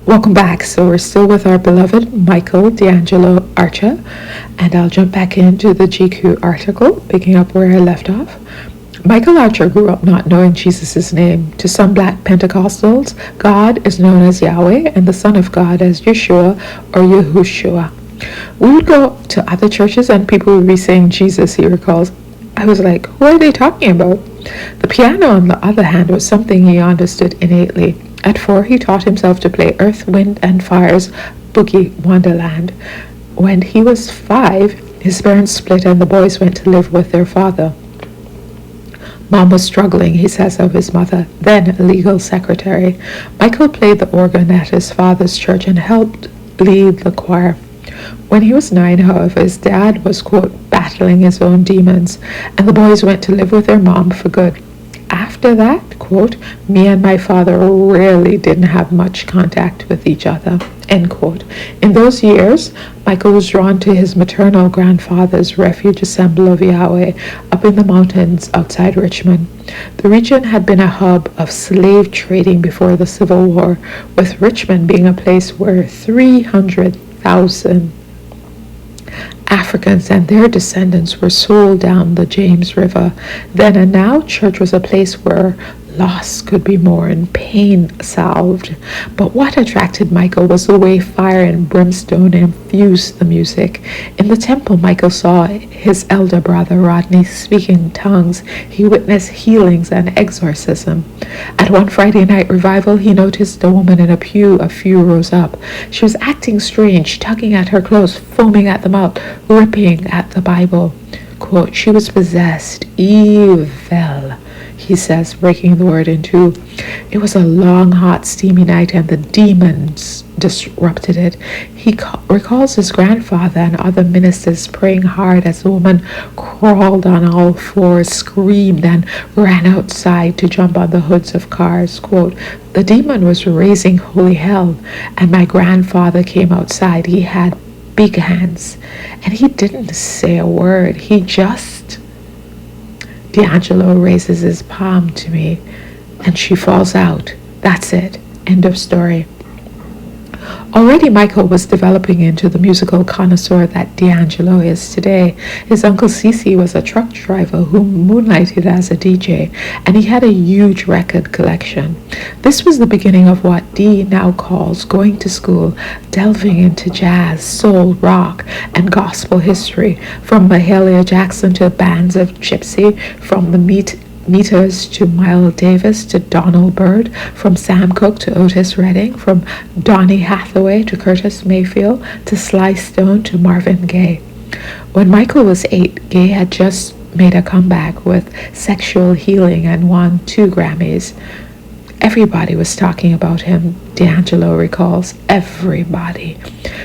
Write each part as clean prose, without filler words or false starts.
Welcome back. So we're still with our beloved Michael D'Angelo Archer, and I'll jump back into the GQ article, picking up where I left off. Michael Archer grew up not knowing Jesus' name. To some black Pentecostals, God is known as Yahweh and the Son of God as Yeshua or Yahushua. We would go to other churches and people would be saying Jesus, he recalls. I was like, who are they talking about? The piano, on the other hand, was something he understood innately. At 4, he taught himself to play Earth, Wind and Fire's Boogie Wonderland. When he was 5, his parents split and the boys went to live with their father. Mom was struggling, he says of his mother, then a legal secretary. Michael played the organ at his father's church and helped lead the choir. When he was 9, however, his dad was, quote, battling his own demons, and the boys went to live with their mom for good. After that, quote, me and my father really didn't have much contact with each other, end quote. In those years, Michael was drawn to his maternal grandfather's refuge assembly of Yahweh up in the mountains outside Richmond. The region had been a hub of slave trading before the Civil War, with Richmond being a place where 300,000 Africans and their descendants were sold down the James River. Then and now, church was a place where loss could be mourned, pain salved. But what attracted Michael was the way fire and brimstone infused the music. In the temple, Michael saw his elder brother Rodney speak in tongues. He witnessed healings and exorcism. At one Friday night revival, he noticed a woman in a pew a few rows up. She was acting strange, tugging at her clothes, foaming at the mouth, ripping at the Bible. Quote, she was possessed, evil, he says, breaking the word in two. It was a long, hot, steamy night, and the demons disrupted it. He recalls his grandfather and other ministers praying hard as the woman crawled on all fours, screamed, and ran outside to jump on the hoods of cars. Quote, the demon was raising holy hell, and my grandfather came outside. He had big hands, and he didn't say a word. He just... D'Angelo raises his palm to me, and she falls out. That's it. End of story. Already Michael was developing into the musical connoisseur that D'Angelo is today. His uncle Cece was a truck driver who moonlighted as a DJ, and he had a huge record collection. This was the beginning of what Dee now calls going to school, delving into jazz, soul, rock, and gospel history, from Mahalia Jackson to the bands of Gypsy, from the Meters to Miles Davis to Donald Byrd, from Sam Cooke to Otis Redding, from Donny Hathaway to Curtis Mayfield to Sly Stone to Marvin Gaye. When Michael was 8, Gaye had just made a comeback with Sexual Healing and won 2 Grammys. Everybody was talking about him, D'Angelo recalls. Everybody.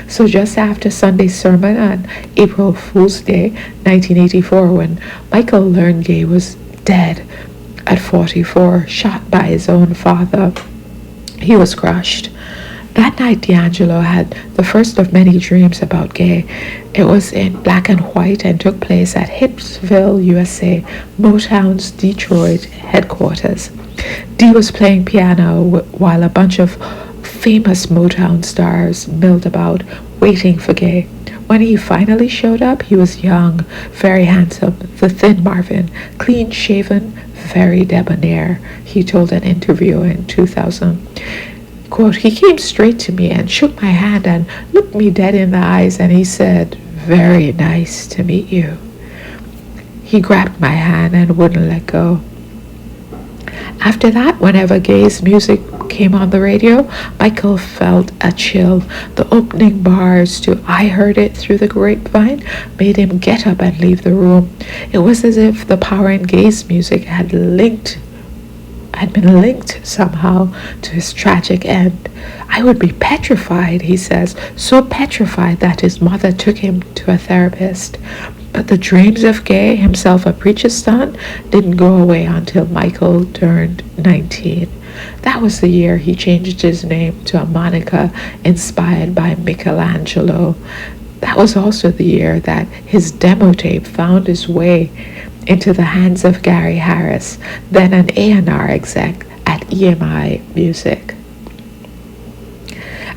So just after Sunday's sermon on April Fool's Day, 1984, when Michael learned Gaye was dead at 44, shot by his own father, he was crushed. That night, D'Angelo had the first of many dreams about Gaye. It was in black and white and took place at Hipsville, USA, Motown's Detroit headquarters. Dee was playing piano while a bunch of famous Motown stars milled about, waiting for Gaye. When he finally showed up, he was young, very handsome, the thin Marvin, clean-shaven, very debonair, he told an interviewer in 2000. Quote, he came straight to me and shook my hand and looked me dead in the eyes, and he said, very nice to meet you. He grabbed my hand and wouldn't let go. After that, whenever Gaye's music came on the radio, Michael felt a chill. The opening bars to I Heard It Through the Grapevine made him get up and leave the room. It was as if the power in Gaye's music had been linked somehow to his tragic end. I would be petrified, he says, so petrified that his mother took him to a therapist. But the dreams of Gaye, himself a preacher's son, didn't go away until Michael turned 19. That was the year he changed his name to a moniker inspired by Michelangelo. That was also the year that his demo tape found its way into the hands of Gary Harris, then an A&R exec at EMI Music.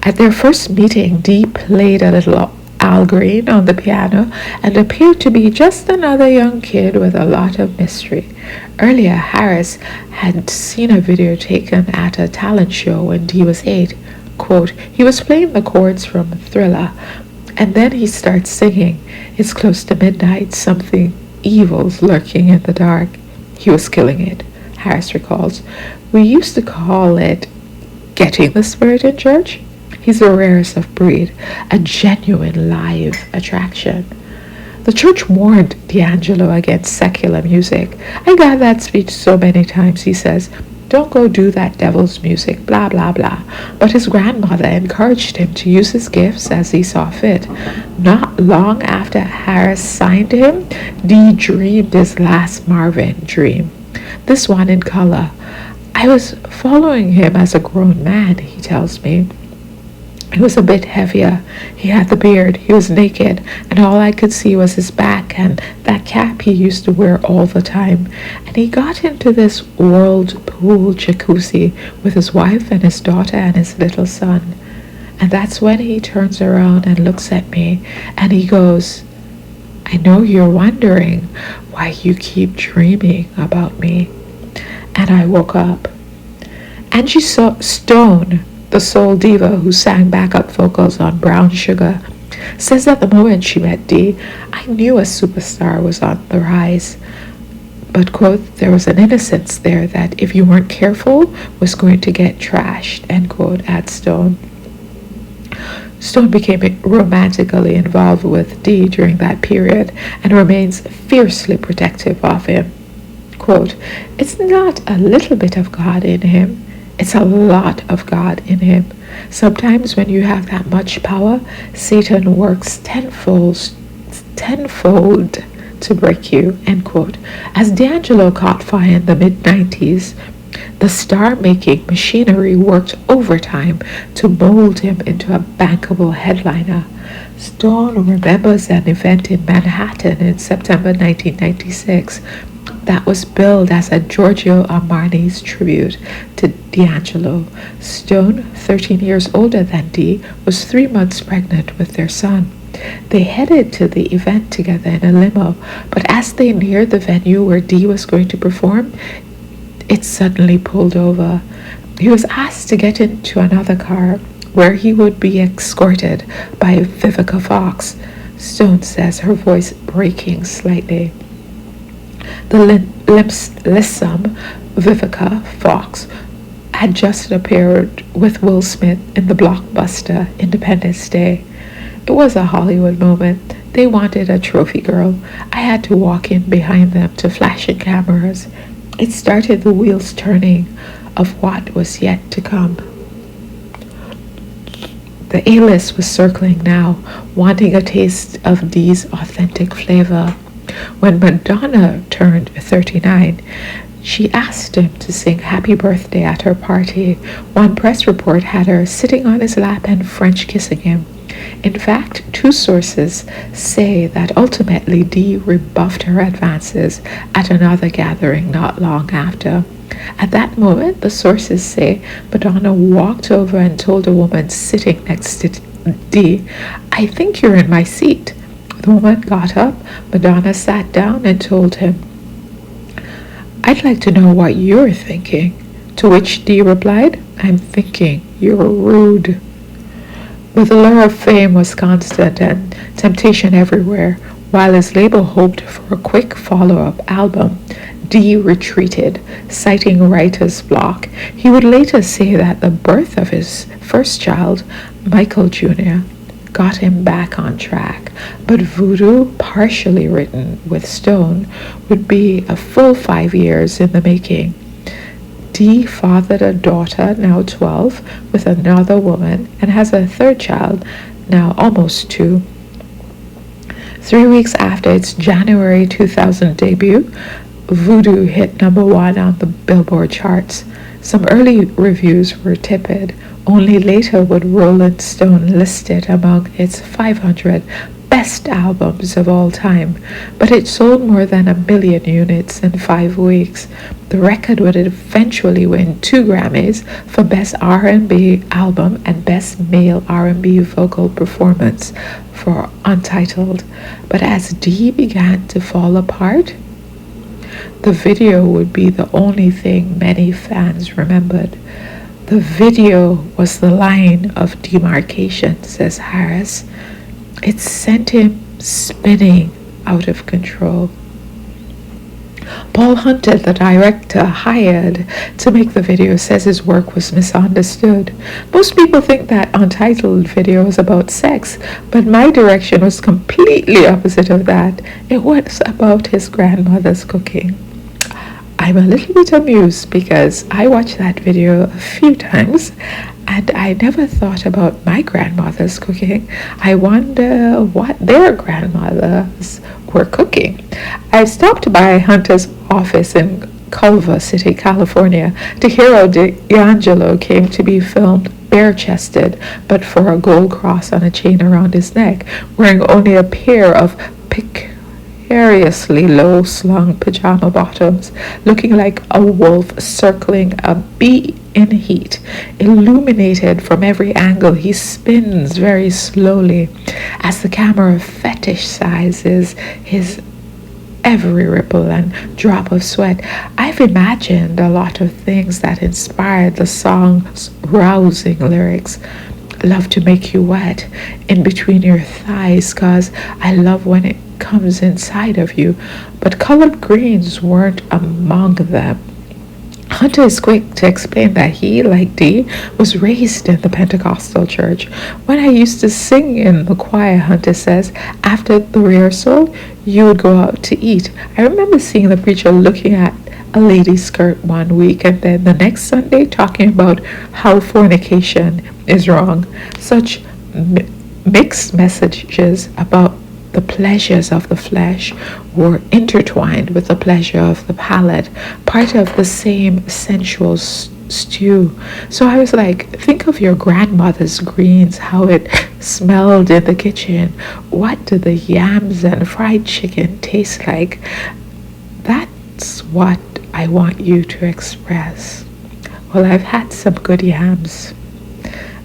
At their first meeting, Dee played a little Al Green on the piano and appeared to be just another young kid with a lot of mystery. Earlier, Harris had seen a video taken at a talent show when Dee was 8. Quote, he was playing the chords from Thriller, and then he starts singing. It's close to midnight, something evil's lurking in the dark. He was killing it, Harris recalls. We used to call it getting the spirit in church. He's the rarest of breed, a genuine live attraction. The church warned D'Angelo against secular music. I got that speech so many times, he says. Don't go do that devil's music, blah, blah, blah. But his grandmother encouraged him to use his gifts as he saw fit. Not long after Harris signed him, Dee dreamed his last Marvin dream. This one in color. I was following him as a grown man, he tells me. He was a bit heavier. He had the beard. He was naked, and all I could see was his back and that cap he used to wear all the time. And he got into this whirlpool jacuzzi with his wife and his daughter and his little son. And that's when he turns around and looks at me, and he goes, I know you're wondering why you keep dreaming about me. And I woke up. Angie Stone, the soul diva who sang backup vocals on Brown Sugar, says that the moment she met Dee, I knew a superstar was on the rise. But, quote, there was an innocence there that, if you weren't careful, was going to get trashed, end quote, adds Stone. Stone became romantically involved with Dee during that period and remains fiercely protective of him. Quote, it's not a little bit of God in him. It's a lot of God in him. Sometimes when you have that much power, Satan works tenfold to break you, end quote. As D'Angelo caught fire in the mid-90s, the star-making machinery worked overtime to mold him into a bankable headliner. Stone remembers an event in Manhattan in September 1996 that was billed as a Giorgio Armani's tribute to D'Angelo. Stone, 13 years older than Dee, was 3 months pregnant with their son. They headed to the event together in a limo, but as they neared the venue where Dee was going to perform, it suddenly pulled over. He was asked to get into another car where he would be escorted by Vivica Fox. Stone says, her voice breaking slightly. The lissom Vivica Fox had just appeared with Will Smith in the blockbuster Independence Day. It was a Hollywood moment. They wanted a trophy girl. I had to walk in behind them to flashing cameras. It started the wheels turning of what was yet to come. The A-list was circling now, wanting a taste of Dee's authentic flavor. When Madonna turned 39, she asked him to sing Happy Birthday at her party. One press report had her sitting on his lap and French kissing him. In fact, 2 sources say that ultimately Dee rebuffed her advances at another gathering not long after. At that moment, the sources say Madonna walked over and told a woman sitting next to Dee, I think you're in my seat. The woman got up. Madonna sat down and told him, I'd like to know what you're thinking. To which Dee replied, I'm thinking you're rude. But the lure of fame was constant and temptation everywhere. While his label hoped for a quick follow-up album, Dee retreated, citing writer's block. He would later say that the birth of his first child, Michael Jr., got him back on track. But Voodoo, partially written with Stone, would be a full 5 years in the making. Dee fathered a daughter, now 12, with another woman, and has a third child, now almost 2. 3 weeks after its January 2000 debut, Voodoo hit #1 on the Billboard charts. Some early reviews were tepid. Only later would Rolling Stone list it among its 500 best albums of all time, but it sold more than 1 million units in 5 weeks. The record would eventually win 2 Grammys for Best R&B Album and Best Male R&B Vocal Performance for Untitled. But as Dee began to fall apart, the video would be the only thing many fans remembered. The video was the line of demarcation, says Harris. It sent him spinning out of control. Paul Hunter, the director hired to make the video, says his work was misunderstood. Most people think that Untitled video is about sex, but my direction was completely opposite of that. It was about his grandmother's cooking. I'm a little bit amused because I watched that video a few times and I never thought about my grandmother's cooking. I wonder what their grandmothers were cooking. I stopped by Hunter's office in Culver City, California to hear how D'Angelo came to be filmed bare-chested but for a gold cross on a chain around his neck, wearing only a pair of precariously low-slung pajama bottoms, looking like a wolf circling a bee in heat. Illuminated from every angle, he spins very slowly as the camera fetishizes his every ripple and drop of sweat. I've imagined a lot of things that inspired the song's rousing lyrics. Love to make you wet in between your thighs, 'cause I love when it comes inside of you, but colored greens weren't among them. Hunter is quick to explain that he, like Dee, was raised in the Pentecostal church. When I used to sing in the choir, Hunter says, after the rehearsal, you would go out to eat. I remember seeing the preacher looking at a lady's skirt one week and then the next Sunday talking about how fornication is wrong. Such mixed messages about the pleasures of the flesh were intertwined with the pleasure of the palate, part of the same sensual stew. So I was like, think of your grandmother's greens, how it smelled in the kitchen. What do the yams and fried chicken taste like? That's what I want you to express. Well, I've had some good yams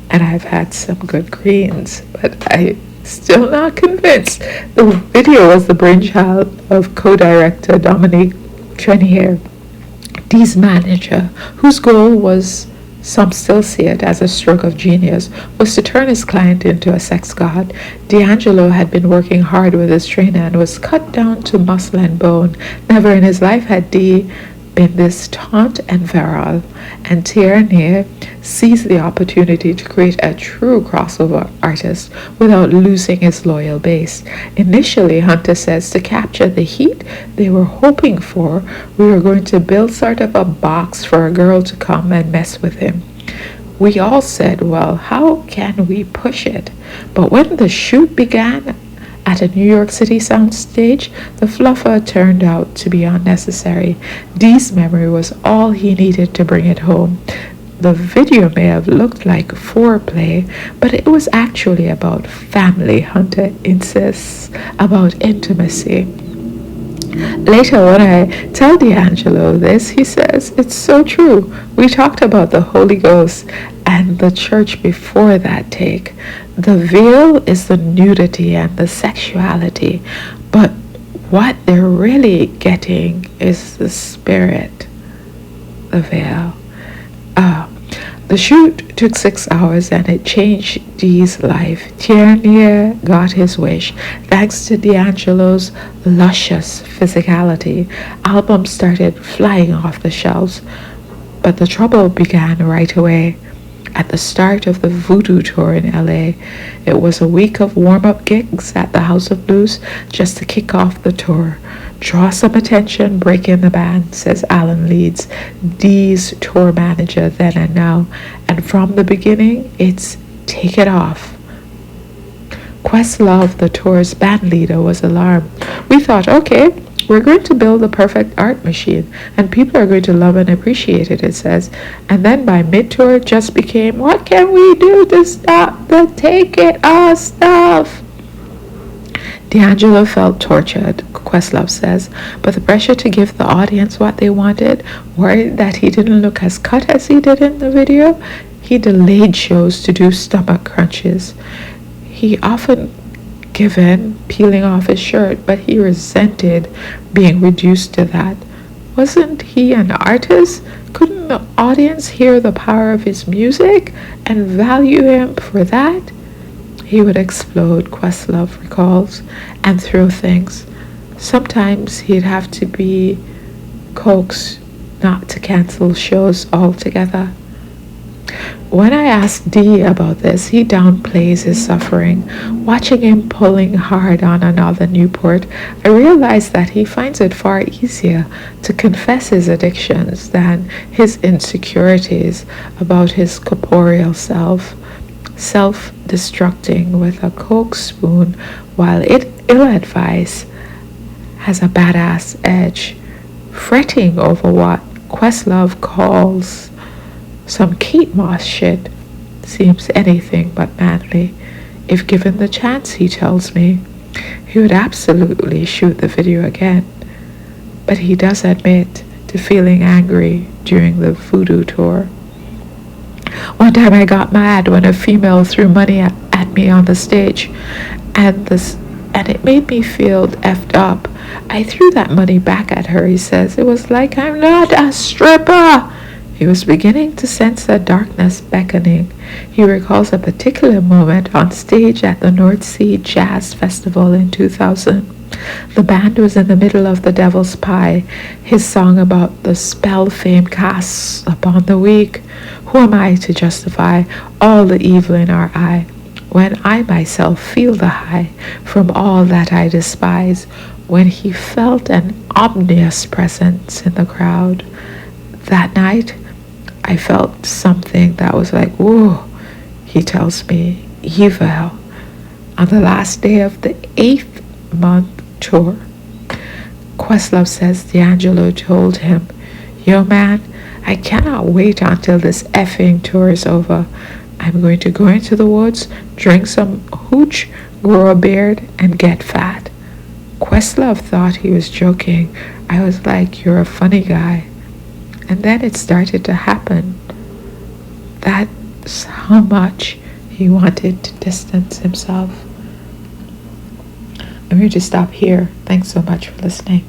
and I've had some good greens, but I still not convinced. The video was the brainchild of co-director Dominique Trenier, Dee's manager, whose goal was, some still see it as a stroke of genius, was to turn his client into a sex god. D'Angelo had been working hard with his trainer and was cut down to muscle and bone. Never in his life had Dee been this taut and virile, and Tierney seized the opportunity to create a true crossover artist without losing his loyal base. Initially, Hunter says, to capture the heat they were hoping for, we were going to build sort of a box for a girl to come and mess with him. We all said, well, how can we push it? But when the shoot began at a New York City soundstage, the fluffer turned out to be unnecessary. Dee's memory was all he needed to bring it home. The video may have looked like foreplay, but it was actually about family, Hunter insists, about intimacy. Later, when I tell D'Angelo this, he says, it's so true. We talked about the Holy Ghost and the church before that take. The veil is the nudity and the sexuality, but what they're really getting is the spirit, the veil. The shoot took 6 hours and it changed Dee's life. Tierney got his wish. Thanks to D'Angelo's luscious physicality, albums started flying off the shelves. But the trouble began right away. At the start of the Voodoo Tour in LA, it was a week of warm-up gigs at the House of Blues just to kick off the tour. Draw some attention, break in the band, says Alan Leeds, Dee's tour manager then and now. And from the beginning, it's take it off. Questlove, the tour's band leader, was alarmed. We thought, okay, we're going to build the perfect art machine, and people are going to love and appreciate it, it says. And then by mid-tour, it just became, what can we do to stop the take it off stuff? D'Angelo felt tortured, Questlove says, but the pressure to give the audience what they wanted, worried that he didn't look as cut as he did in the video, he delayed shows to do stomach crunches. He often given peeling off his shirt, but he resented being reduced to that. Wasn't he an artist? Couldn't the audience hear the power of his music and value him for that? He would explode, Questlove recalls, and throw things. Sometimes he'd have to be coaxed not to cancel shows altogether. When I asked Dee about this, he downplays his suffering. Watching him pulling hard on another Newport, I realized that he finds it far easier to confess his addictions than his insecurities about his corporeal self. Self-destructing with a Coke spoon while ill-advised has a badass edge. Fretting over what Questlove calls some Kate Moss shit seems anything but manly. If given the chance, he tells me, he would absolutely shoot the video again. But he does admit to feeling angry during the Voodoo tour. One time I got mad when a female threw money at me on the stage, and it made me feel effed up. I threw that money back at her, he says. It was like I'm not a stripper. He was beginning to sense the darkness beckoning. He recalls a particular moment on stage at the North Sea Jazz Festival in 2000. The band was in the middle of The Devil's Pie, his song about the spell fame casts upon the weak. Who am I to justify all the evil in our eye, when I myself feel the high from all that I despise? When he felt an ominous presence in the crowd. That night, I felt something that was like, whoa, he tells me, evil. On the last day of the 8th-month tour, Questlove says D'Angelo told him, yo man, I cannot wait until this effing tour is over. I'm going to go into the woods, drink some hooch, grow a beard, and get fat. Questlove thought he was joking. I was like, you're a funny guy. And then it started to happen. That's how much he wanted to distance himself. I'm going to stop here. Thanks so much for listening.